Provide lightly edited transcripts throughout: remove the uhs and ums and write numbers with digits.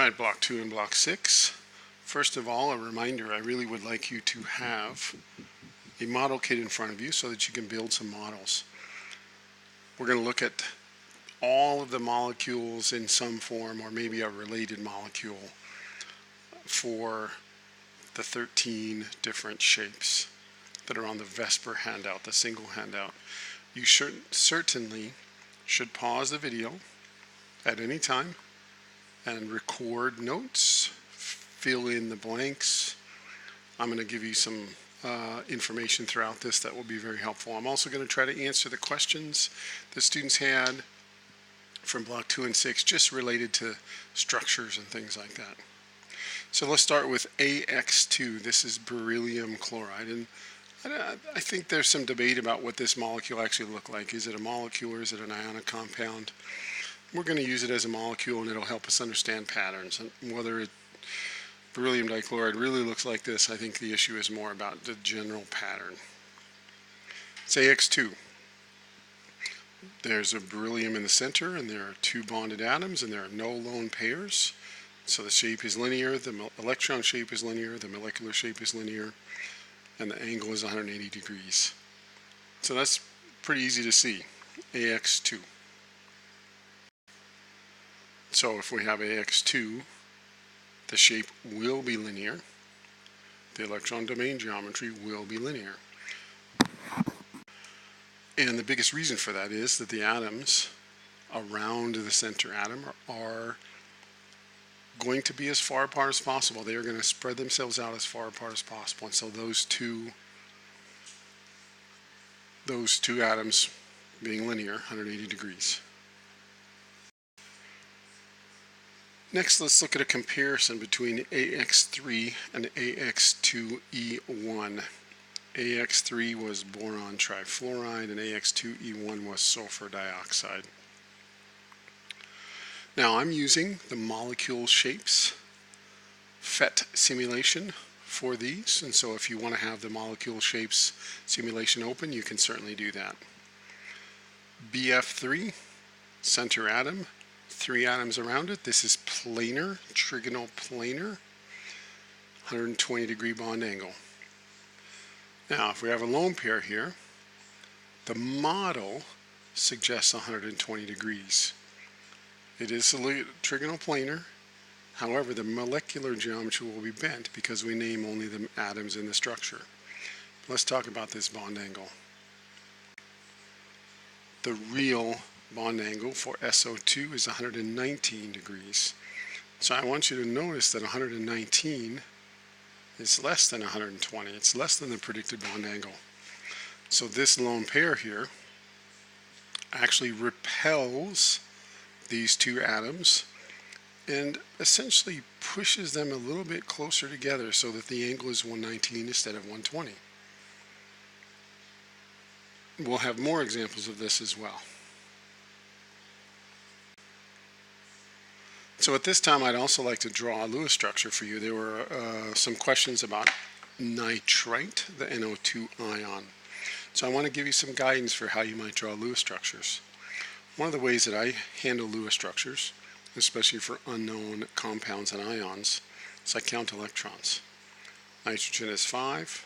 Alright, block 2 and block 6. First of all, a reminder, I really would like you to have a model kit in front of you so that you can build some models. We're going to look at all of the molecules in some form or maybe a related molecule for the 13 different shapes that are on the VSEPR handout, the single handout. You certainly should pause the video at any time and record notes, fill in the blanks. I'm going to give you some information throughout this that will be very helpful. I'm also going to try to answer the questions the students had from block 2 and 6 just related to structures and things like that. So let's start with AX2. This is beryllium chloride, and I think there's some debate about what this molecule actually looked like. Is it a molecule or is it an ionic compound? We're going to use it as a molecule, and it'll help us understand patterns. And whether beryllium dichloride really looks like this, I think the issue is more about the general pattern. It's AX2. There's a beryllium in the center, and there are 2 bonded atoms, and there are no lone pairs. So the shape is linear, the electron shape is linear, the molecular shape is linear, and the angle is 180 degrees. So that's pretty easy to see, AX2. So if we have AX2, the shape will be linear. The electron domain geometry will be linear. And the biggest reason for that is that the atoms around the center atom are going to be as far apart as possible. They are going to spread themselves out as far apart as possible. And so those two atoms being linear, 180 degrees. Next, let's look at a comparison between AX3 and AX2E1. AX3 was boron trifluoride and AX2E1 was sulfur dioxide. Now I'm using the molecule shapes PhET simulation for these, and so if you want to have the molecule shapes simulation open, you can certainly do that. BF3, center atom, 3 atoms around it. This is planar, trigonal planar, 120 degree bond angle. Now if we have a lone pair here, the model suggests 120 degrees. It is trigonal planar, however the molecular geometry will be bent because we name only the atoms in the structure. Let's talk about this bond angle. The real bond angle for SO2 is 119 degrees. So I want you to notice that 119 is less than 120. It's less than the predicted bond angle. So this lone pair here actually repels these 2 atoms and essentially pushes them a little bit closer together so that the angle is 119 instead of 120. We'll have more examples of this as well. So at this time, I'd also like to draw a Lewis structure for you. There were some questions about nitrite, the NO2 ion. So I want to give you some guidance for how you might draw Lewis structures. One of the ways that I handle Lewis structures, especially for unknown compounds and ions, is I count electrons. Nitrogen is 5,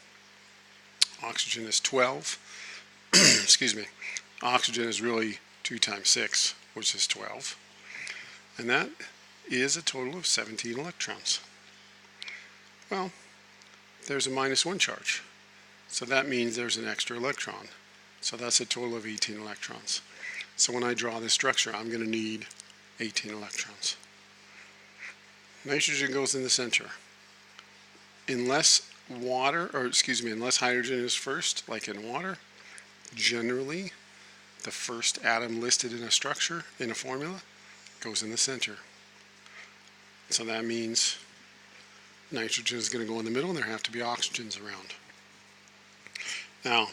oxygen is 12, excuse me, oxygen is really 2 times 6, which is 12, and that is a total of 17 electrons. Well, there's a -1 charge, so that means there's an extra electron, so that's a total of 18 electrons. So when I draw this structure, I'm going to need 18 electrons. Nitrogen goes in the center. Unless hydrogen is first, like in water, generally the first atom listed in a structure, in a formula, goes in the center. So that means nitrogen is going to go in the middle and there have to be oxygens around. Now,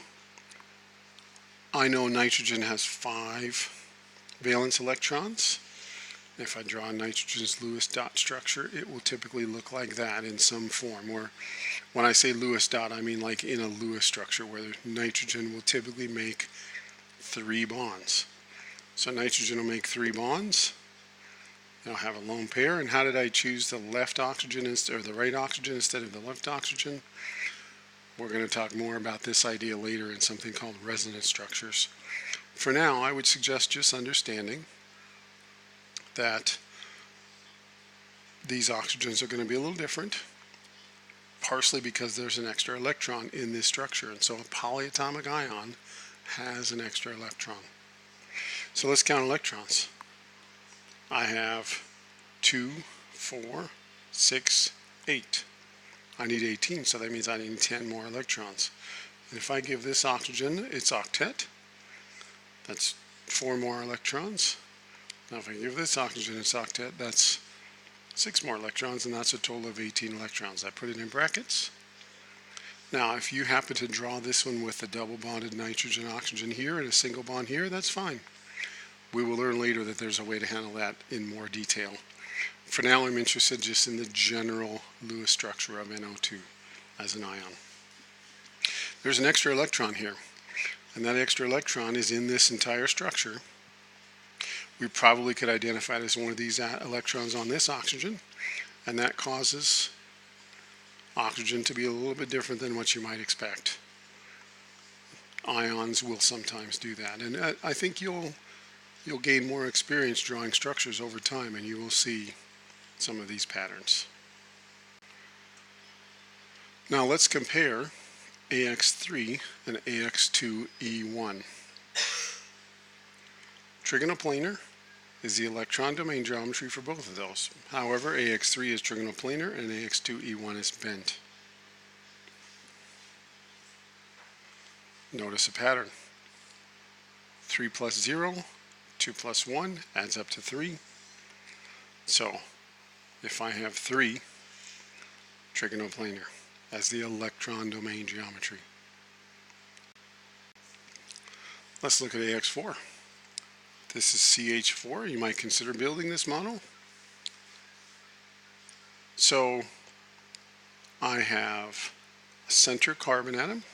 I know nitrogen has 5 valence electrons. If I draw nitrogen's Lewis dot structure, it will typically look like that in some form. Or when I say Lewis dot, I mean like in a Lewis structure where nitrogen will typically make 3 bonds. So nitrogen will make 3 bonds, I'll have a lone pair. And how did I choose the left oxygen or the right oxygen instead of the left oxygen? We're going to talk more about this idea later in something called resonance structures. For now, I would suggest just understanding that these oxygens are going to be a little different, partially because there's an extra electron in this structure, and so a polyatomic ion has an extra electron. So let's count electrons. I have 2, 4, 6, 8. I need 18, so that means I need 10 more electrons. And if I give this oxygen its octet, that's 4 more electrons. Now if I give this oxygen its octet, that's 6 more electrons, and that's a total of 18 electrons. I put it in brackets. Now if you happen to draw this one with a double bonded nitrogen oxygen here and a single bond here, that's fine. We will learn later that there's a way to handle that in more detail. For now, I'm interested just in the general Lewis structure of NO2 as an ion. There's an extra electron here, and that extra electron is in this entire structure. We probably could identify it as one of these electrons on this oxygen, and that causes oxygen to be a little bit different than what you might expect. Ions will sometimes do that, and I think you'll gain more experience drawing structures over time, and you will see some of these patterns. Now let's compare AX3 and AX2E1. Trigonoplanar is the electron domain geometry for both of those. However, AX3 is trigonoplanar and AX2E1 is bent. Notice a pattern. 3 plus 0, 2 plus 1 adds up to 3. So if I have 3, trigonoplanar as the electron domain geometry. Let's look at AX4. This is CH4. You might consider building this model. So I have a center carbon atom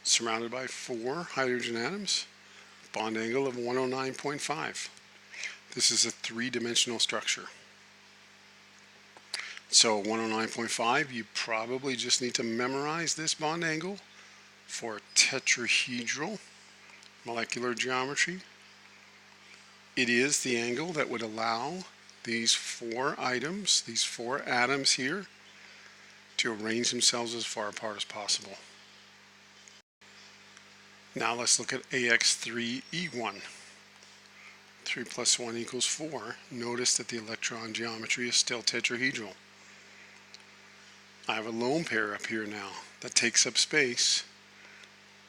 surrounded by 4 hydrogen atoms, bond angle of 109.5. This is a 3-dimensional structure. So 109.5, you probably just need to memorize this bond angle for tetrahedral molecular geometry. It is the angle that would allow these 4 items, these 4 atoms here, to arrange themselves as far apart as possible. Now let's look at AX3E1. 3 plus 1 equals 4. Notice that the electron geometry is still tetrahedral. I have a lone pair up here now that takes up space.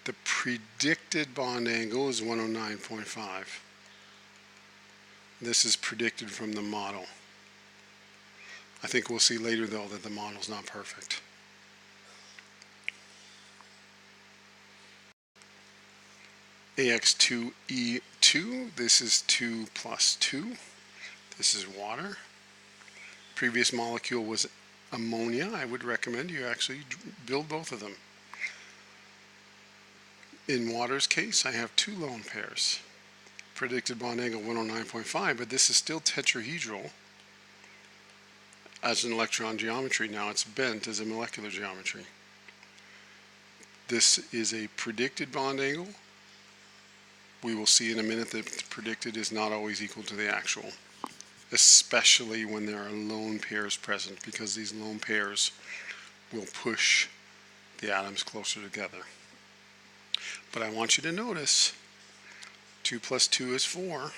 The predicted bond angle is 109.5. This is predicted from the model. I think we'll see later though that the model is not perfect. AX2E2, this is 2 plus 2. This is water. Previous molecule was ammonia. I would recommend you actually build both of them. In water's case, I have 2 lone pairs. Predicted bond angle 109.5, but this is still tetrahedral as an electron geometry. Now it's bent as a molecular geometry. This is a predicted bond angle. We will see in a minute that the predicted is not always equal to the actual, especially when there are lone pairs present, because these lone pairs will push the atoms closer together. But I want you to notice 2 plus 2 is 4,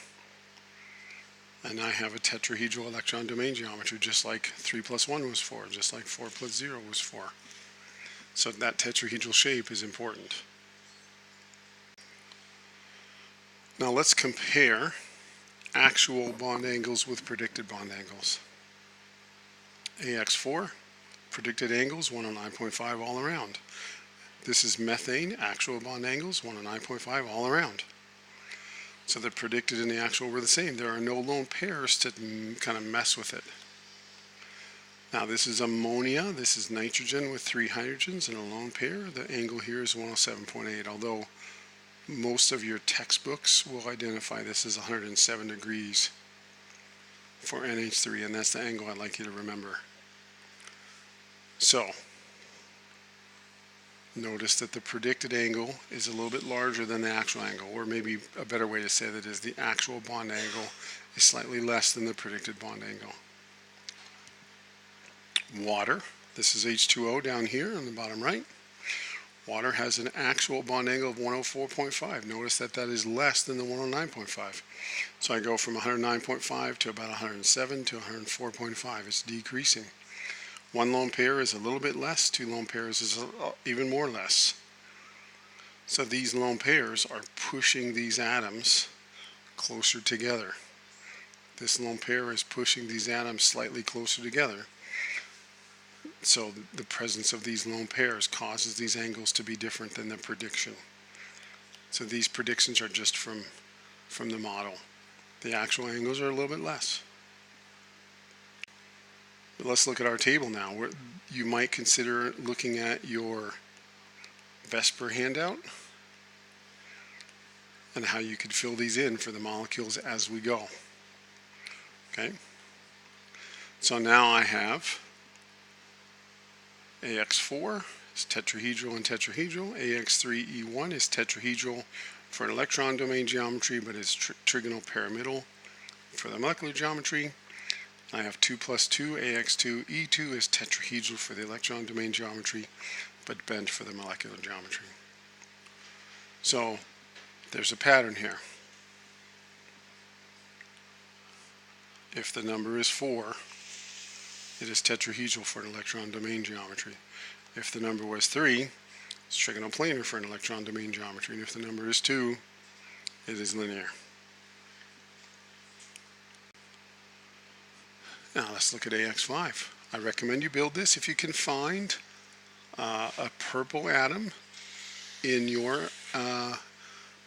and I have a tetrahedral electron domain geometry, just like 3 plus 1 was 4, just like 4 plus 0 was 4. So that tetrahedral shape is important. Now let's compare actual bond angles with predicted bond angles. AX4, predicted angles 109.5 all around. This is methane, actual bond angles 109.5 all around. So the predicted and the actual were the same. There are no lone pairs to kind of mess with it. Now this is ammonia, this is nitrogen with 3 hydrogens and a lone pair. The angle here is 107.8, although most of your textbooks will identify this as 107 degrees. for NH3, and that's the angle I'd like you to remember. So notice that the predicted angle is a little bit larger than the actual angle, or maybe a better way to say that is the actual bond angle is slightly less than the predicted bond angle. Water, this is H2O down here on the bottom right. Water has an actual bond angle of 104.5. Notice that that is less than the 109.5. So I go from 109.5 to about 107 to 104.5. It's decreasing. One lone pair is a little bit less. Two lone pairs is even more less. So these lone pairs are pushing these atoms closer together. This lone pair is pushing these atoms slightly closer together. So the presence of these lone pairs causes these angles to be different than the prediction. So these predictions are just from the model. The actual angles are a little bit less. But let's look at our table now. You might consider looking at your VSEPR handout and how you could fill these in for the molecules as we go. Okay? So now I have AX4 is tetrahedral and tetrahedral. AX3E1 is tetrahedral for an electron domain geometry, but is trigonal pyramidal for the molecular geometry. I have 2 plus 2, AX2E2 is tetrahedral for the electron domain geometry, but bent for the molecular geometry. So there's a pattern here. If the number is 4, it is tetrahedral for an electron domain geometry. If the number was 3, it's trigonal planar for an electron domain geometry. And if the number is 2, it is linear. Now let's look at AX5. I recommend you build this if you can find a purple atom in your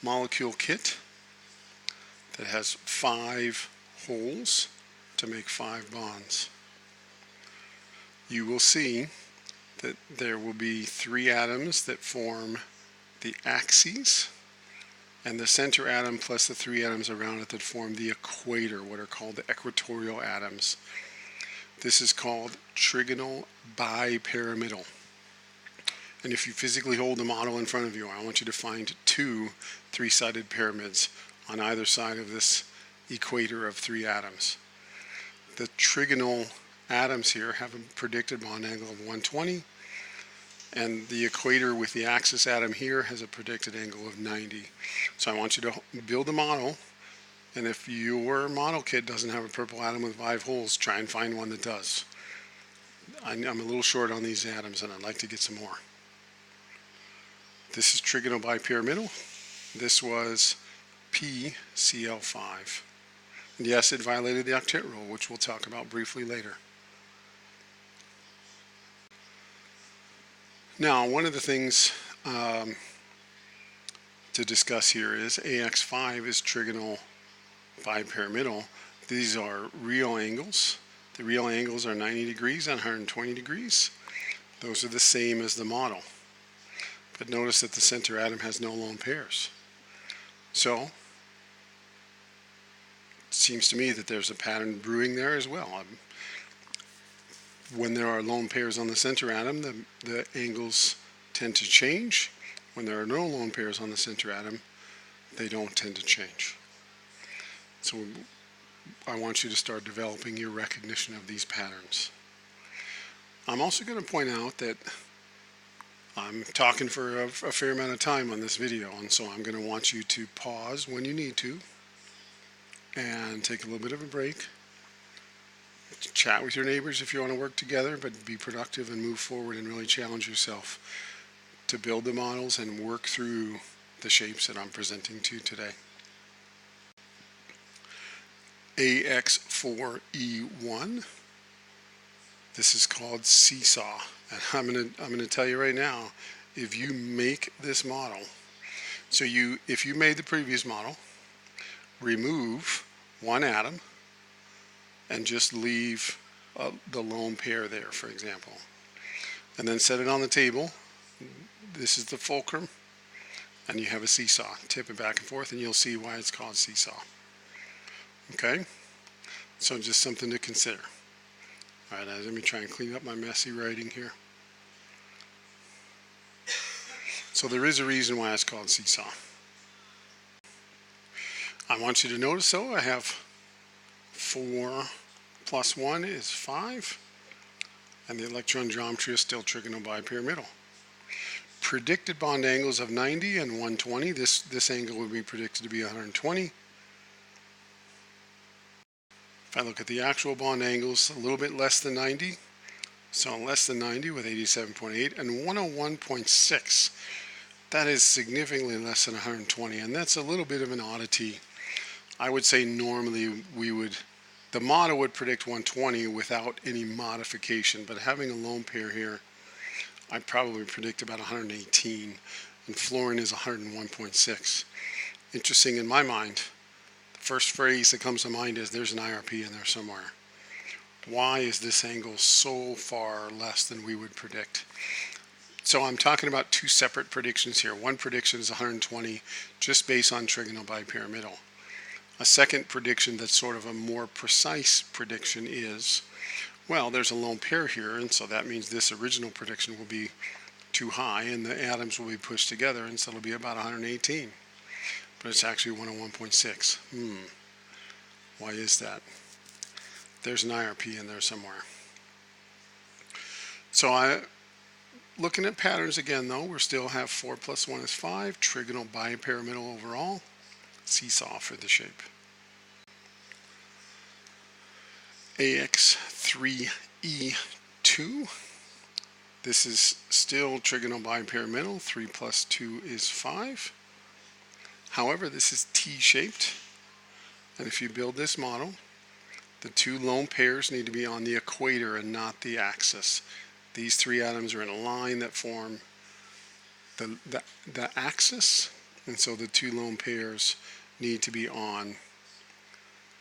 molecule kit that has 5 holes to make 5 bonds. You will see that there will be 3 atoms that form the axes, and the center atom plus the 3 atoms around it that form the equator, what are called the equatorial atoms. This is called trigonal bipyramidal. And if you physically hold the model in front of you, I want you to find 2 3-sided pyramids on either side of this equator of 3 atoms. The trigonal atoms here have a predicted bond angle of 120, and the equator with the axis atom here has a predicted angle of 90. So I want you to build a model, and if your model kit doesn't have a purple atom with 5 holes, try and find one that does. I'm a little short on these atoms, and I'd like to get some more. This is trigonal bipyramidal. This was PCl5. And yes, it violated the octet rule, which we'll talk about briefly later. Now, one of the things to discuss here is AX5 is trigonal bipyramidal. These are real angles. The real angles are 90 degrees and 120 degrees. Those are the same as the model. But notice that the center atom has no lone pairs. So it seems to me that there's a pattern brewing there as well. When there are lone pairs on the center atom, the angles tend to change. When there are no lone pairs on the center atom, they don't tend to change. So I want you to start developing your recognition of these patterns. I'm also going to point out that I'm talking for a fair amount of time on this video, and so I'm going to want you to pause when you need to and take a little bit of a break. Chat with your neighbors if you want to work together, but be productive and move forward and really challenge yourself to build the models and work through the shapes that I'm presenting to you today. AX4E1. This is called seesaw, and I'm gonna tell you right now, if you make this model, so if you made the previous model, remove one atom and just leave the lone pair there, for example, and then set it on the table. This is the fulcrum, and you have a seesaw. Tip it back and forth, and you'll see why it's called seesaw. Okay? So just something to consider. All right, let me try and clean up my messy writing here. So there is a reason why it's called seesaw. I want you to notice though, I have 4 plus 1 is 5, and the electron geometry is still trigonobipyramidal. Predicted bond angles of 90 and 120. This angle would be predicted to be 120. If I look at the actual bond angles, a little bit less than 90. So less than 90 with 87.8 and 101.6. That is significantly less than 120, and that's a little bit of an oddity. I would say normally the model would predict 120 without any modification, but having a lone pair here, I'd probably predict about 118, and fluorine is 101.6. Interesting in my mind. The first phrase that comes to mind is there's an IRP in there somewhere. Why is this angle so far less than we would predict? So I'm talking about two separate predictions here. One prediction is 120 just based on trigonobipyramidal. A second prediction that's sort of a more precise prediction is, well, there's a lone pair here, and so that means this original prediction will be too high and the atoms will be pushed together, and so it'll be about 118. But it's actually 101.6. Why is that? There's an IRP in there somewhere. So looking at patterns again though, we still have 4 plus 1 is 5, trigonobipyramidal overall, seesaw for the shape. AX3E2, this is still trigonobipyramidal, 3 plus 2 is 5. However, this is T-shaped, and if you build this model, the two lone pairs need to be on the equator and not the axis. These three atoms are in a line that form the axis, and so the two lone pairs need to be on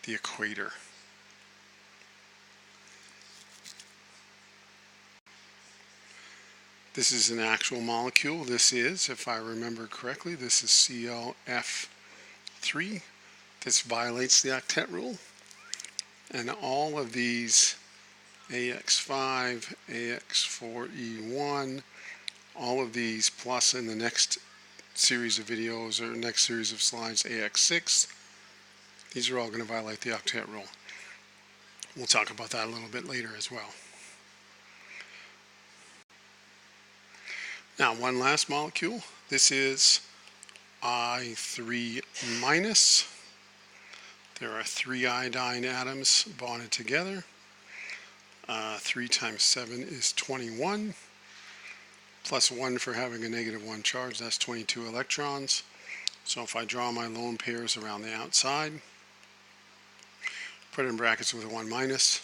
the equator. This is an actual molecule. This is, if I remember correctly, this is ClF3. This violates the octet rule. And all of these AX5, AX4E1, all of these plus in the next series of videos or next series of slides, AX6, these are all going to violate the octet rule. We'll talk about that a little bit later as well. Now, one last molecule. This is I3 minus. There are 3 iodine atoms bonded together. 3 times 7 is 21. Plus 1 for having a negative 1 charge, that's 22 electrons. So if I draw my lone pairs around the outside, put it in brackets with a 1 minus,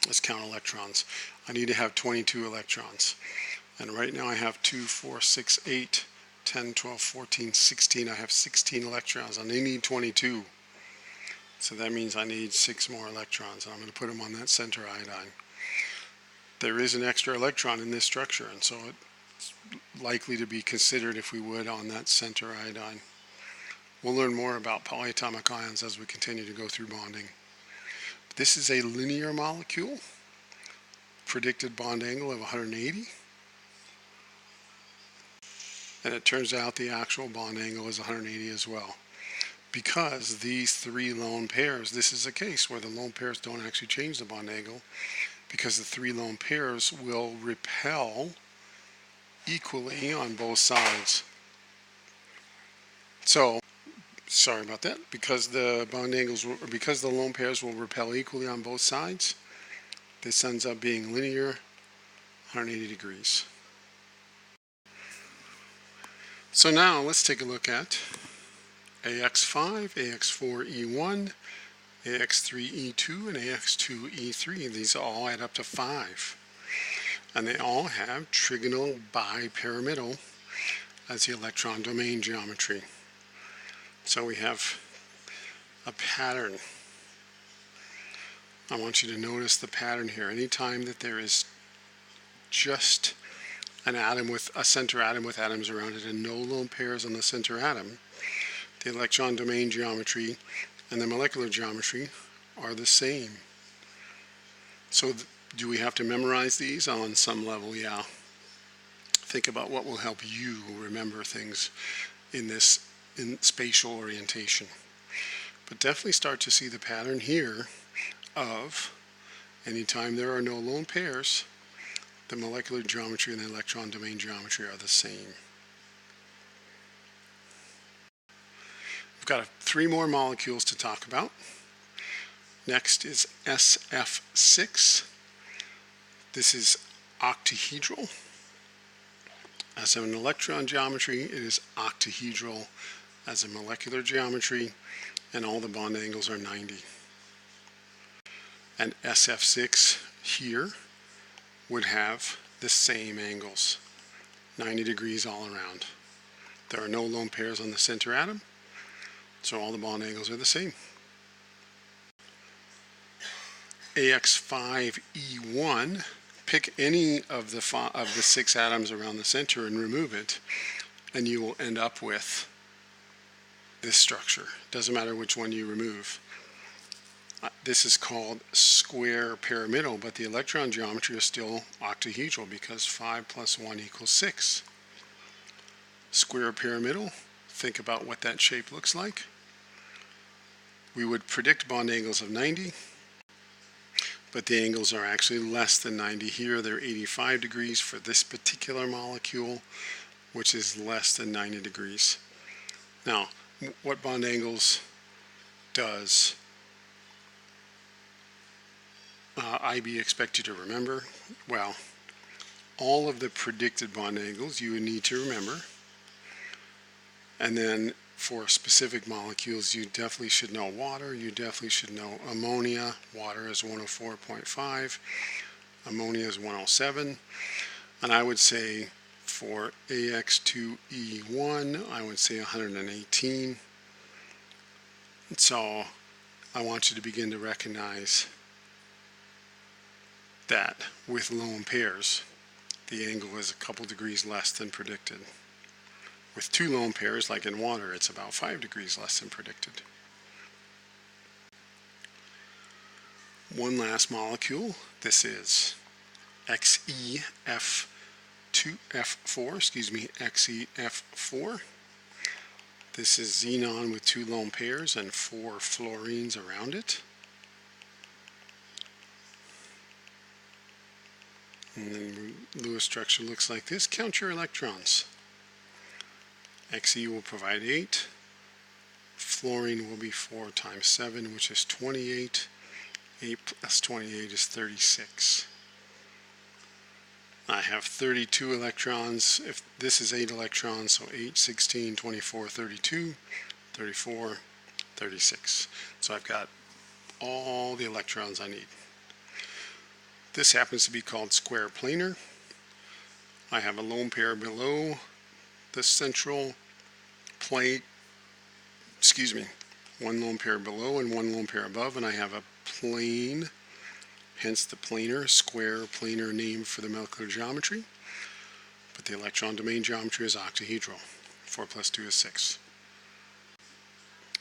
let's count electrons. I need to have 22 electrons. And right now I have 2, 4, 6, 8, 10, 12, 14, 16. I have 16 electrons, and I need 22. So that means I need 6 more electrons, and I'm going to put them on that center iodine. There is an extra electron in this structure, and so it's likely to be considered, if we would, on that center iodine. We'll learn more about polyatomic ions as we continue to go through bonding. This is a linear molecule, predicted bond angle of 180. And it turns out the actual bond angle is 180 as well. Because these 3 lone pairs, this is a case where the lone pairs don't actually change the bond angle, because the 3 lone pairs will repel equally on both sides. So, sorry about that, because the bond angles, because the lone pairs will repel equally on both sides, this ends up being linear, 180 degrees. So now let's take a look at AX5, AX4E1, AX3E2, and AX2E3. These all add up to 5. And they all have trigonobipyramidal as the electron domain geometry. So we have a pattern. I want you to notice the pattern here. Anytime that there is just an atom with a center atom with atoms around it and no lone pairs on the center atom, the electron domain geometry and the molecular geometry are the same. So do we have to memorize these? On some level, yeah. Think about what will help you remember things in spatial orientation. But definitely start to see the pattern here of anytime there are no lone pairs, the molecular geometry and the electron domain geometry are the same. We've got 3 more molecules to talk about. Next is SF6. This is octahedral. As an electron geometry, it is octahedral as a molecular geometry, and all the bond angles are 90. And SF6 here would have the same angles, 90 degrees all around. There are no lone pairs on the center atom, so all the bond angles are the same. AX5E1, pick any of the 6 atoms around the center and remove it, and you will end up with this structure. Doesn't matter which one you remove. This is called square pyramidal, but the electron geometry is still octahedral because 5 plus 1 equals 6. Square pyramidal, think about what that shape looks like. We would predict bond angles of 90, but the angles are actually less than 90 here. They're 85 degrees for this particular molecule, which is less than 90 degrees. Now, what bond angles does IB expect you to remember? Well, all of the predicted bond angles you would need to remember. And then for specific molecules, you definitely should know water. You definitely should know ammonia. Water is 104.5. Ammonia is 107. And I would say for AX2E1, I would say 118. And so I want you to begin to recognize that with lone pairs, the angle is a couple degrees less than predicted. With 2 lone pairs, like in water, it's about 5 degrees less than predicted. One last molecule. This is XeF4. This is xenon with 2 lone pairs and 4 fluorines around it. And then Lewis structure looks like this. Count your electrons. Xe will provide 8. Fluorine will be 4 times 7, which is 28. 8 plus 28 is 36. I have 32 electrons. If this is 8 electrons, so 8, 16, 24, 32, 34, 36. So I've got all the electrons I need. This happens to be called square planar. I have a lone pair below the central plate, one lone pair below and one lone pair above, and I have a plane, hence the planar, square planar name for the molecular geometry. But the electron domain geometry is octahedral. 4 plus 2 is 6.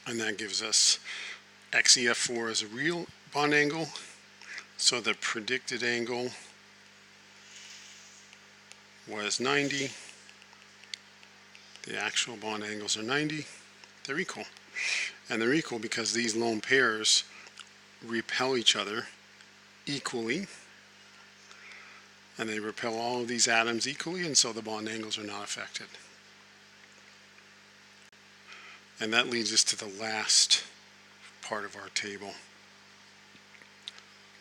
And that gives us XeF4 as a real bond angle. So the predicted angle was 90. The actual bond angles are 90. They're equal. And they're equal because these lone pairs repel each other equally. And they repel all of these atoms equally, and so the bond angles are not affected. And that leads us to the last part of our table.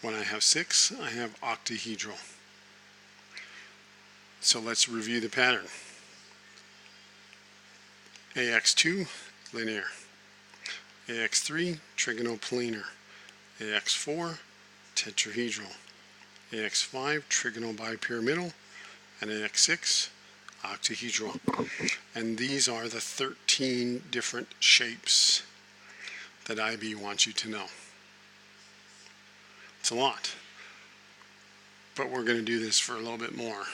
When I have 6, I have octahedral. So let's review the pattern. AX2, linear. AX3, trigonoplanar. AX4, tetrahedral. AX5, trigonal bipyramidal. And AX6, octahedral. And these are the 13 different shapes that IB wants you to know. It's a lot, but we're going to do this for a little bit more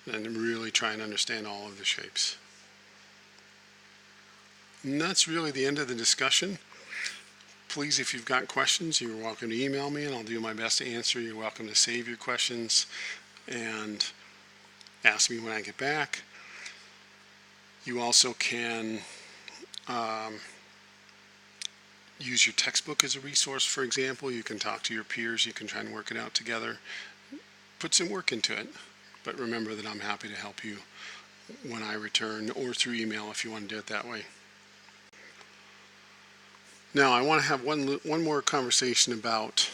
and really try and understand all of the shapes. And that's really the end of the discussion. Please, if you've got questions, you're welcome to email me and I'll do my best to answer. You're welcome to save your questions and ask me when I get back. You also can use your textbook as a resource, for example. You can talk to your peers. You can try and work it out together. Put some work into it. But remember that I'm happy to help you when I return, or through email if you want to do it that way. Now, I want to have one more conversation about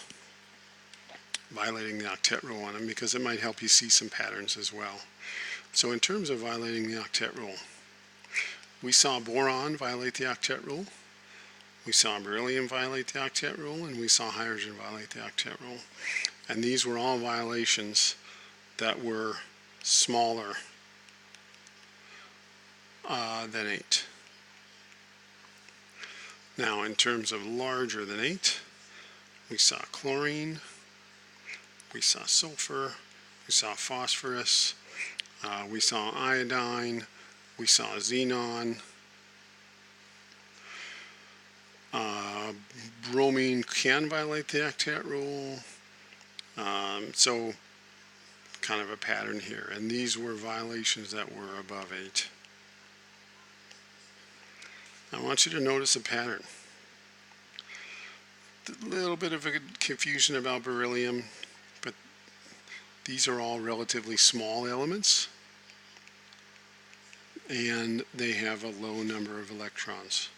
violating the octet rule on them, because it might help you see some patterns as well. So in terms of violating the octet rule, we saw boron violate the octet rule, we saw beryllium violate the octet rule, and we saw hydrogen violate the octet rule. And these were all violations that were smaller than 8. Now, in terms of larger than 8, we saw chlorine, we saw sulfur, we saw phosphorus, we saw iodine, we saw xenon, bromine can violate the octet rule, so kind of a pattern here. And these were violations that were above 8. I want you to notice a pattern. A little bit of a confusion about beryllium, but these are all relatively small elements, and they have a low number of electrons.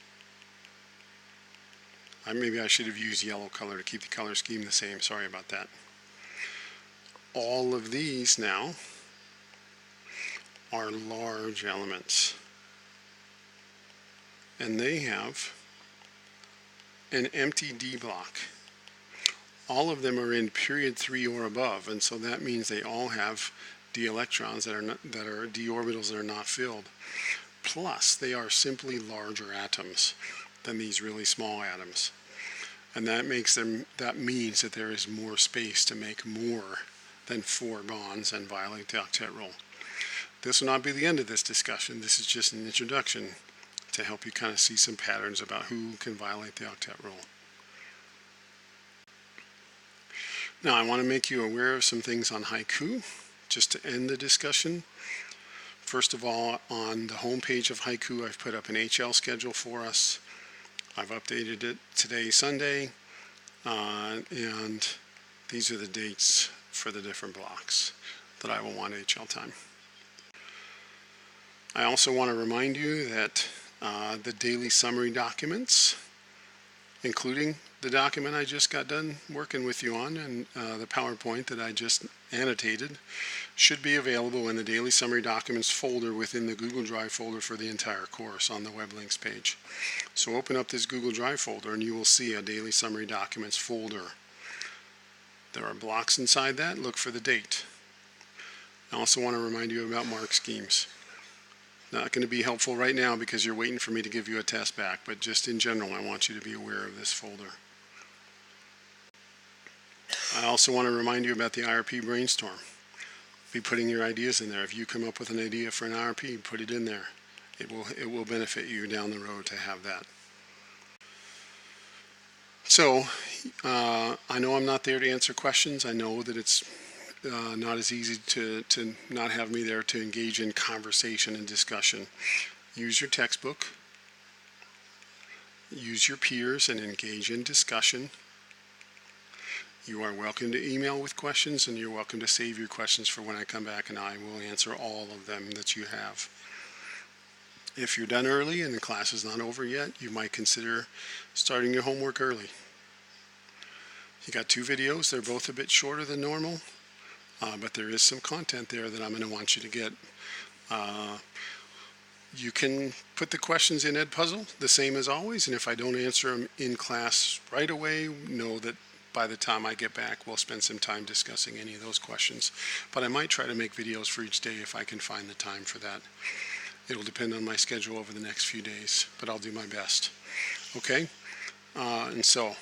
Maybe I should have used yellow color to keep the color scheme the same. Sorry about that. All of these now are large elements, and they have an empty d block. All of them are in period 3 or above, and so that means they all have d electrons that are d orbitals that are not filled. Plus, they are simply larger atoms than these really small atoms, and that means that there is more space to make more than 4 bonds and violate the octet rule. This will not be the end of this discussion. This is just an introduction to help you kind of see some patterns about who can violate the octet rule. Now, I want to make you aware of some things on Haiku, just to end the discussion. First of all, on the home page of Haiku, I've put up an HL schedule for us. I've updated it today, Sunday, and these are the dates for the different blocks that I will want HL time. I also want to remind you that the daily summary documents, including the document I just got done working with you on and the PowerPoint that I just annotated, should be available in the daily summary documents folder within the Google Drive folder for the entire course on the web links page. So open up this Google Drive folder and you will see a daily summary documents folder. There are blocks inside that. Look for the date. I also want to remind you about mark schemes. Not going to be helpful right now because you're waiting for me to give you a test back, but just in general, I want you to be aware of this folder. I also want to remind you about the IRP brainstorm. Be putting your ideas in there. If you come up with an idea for an IRP, put it in there. It will benefit you down the road to have that. So, I know I'm not there to answer questions. I know that it's not as easy to not have me there to engage in conversation and discussion. Use your textbook. Use your peers and engage in discussion. You are welcome to email with questions, and you're welcome to save your questions for when I come back, and I will answer all of them that you have. If you're done early and the class is not over yet, you might consider starting your homework early. You got 2 videos. They're both a bit shorter than normal, but there is some content there that I'm going to want you to get. You can put the questions in Edpuzzle, the same as always, and if I don't answer them in class right away, know that by the time I get back, we'll spend some time discussing any of those questions. But I might try to make videos for each day if I can find the time for that. It'll depend on my schedule over the next few days, but I'll do my best. Okay? And so,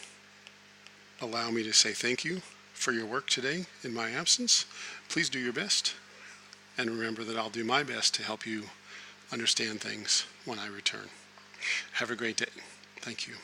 allow me to say thank you for your work today in my absence. Please do your best, and remember that I'll do my best to help you understand things when I return. Have a great day. Thank you.